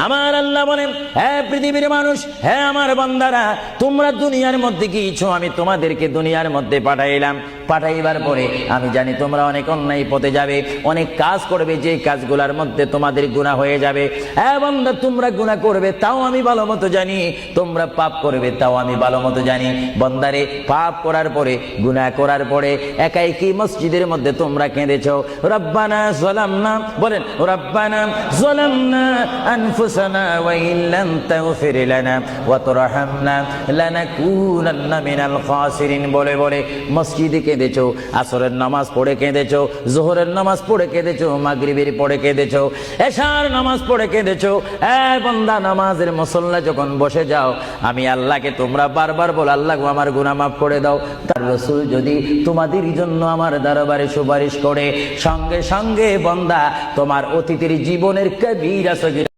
আমার আল্লাহ বলেন, হে পৃথিবীর মানুষ, হে আমার বান্দারা, তোমরা দুনিয়ার মধ্যে গিয়েছো, আমি তোমাদেরকে দুনিয়ার মধ্যে পাঠাইলাম। পাঠাইবার পরে আমি জানি তোমরা অনেক অন্যায় পথে যাবে, অনেক কাজ করবে, যে কাজগুলোর মধ্যে তোমাদের গুনাহ হয়ে যাবে। হ্যাঁ বান্দা, তোমরা গুনাহ করবে তাও আমি ভালো মতো জানি, তোমরা পাপ করবে তাও আমি ভালো মতো জানি। বান্দারে, পাপ করার পরে, গুনাহ করার পরে একাই কি মসজিদের মধ্যে তোমরা কেঁদেছো, রব্বানা যালামনা, বলেন রব্বানা যালামনা আনফুসানা ওয়া ইল্লাম তাগফির লানা ওয়া তুরহামনা লানাকুনান্না মিনাল খাসিরিন বলে বলে মসজিদে কেঁদেছো, আসরের নামাজ পড়ে কেঁদেছো, যোহরের নামাজ পড়ে কেঁদেছো, মাগরিবের পড়ে কেঁদেছো, এশার নামাজ পড়ে কেঁদেছো। এই বান্দা, নামাজের মুসল্লা যখন বসে যাও, আমি আল্লাহকে তোমরা বারবার বল, আল্লাহ আমার গুনাহ মাফ করে দাও। তার রাসূল যদি তোমাদের জন্য আমার দরবারে সুপারিশ করে, সঙ্গে সঙ্গে বান্দা তোমার অতীতের জীবনের কবিরা সগীরা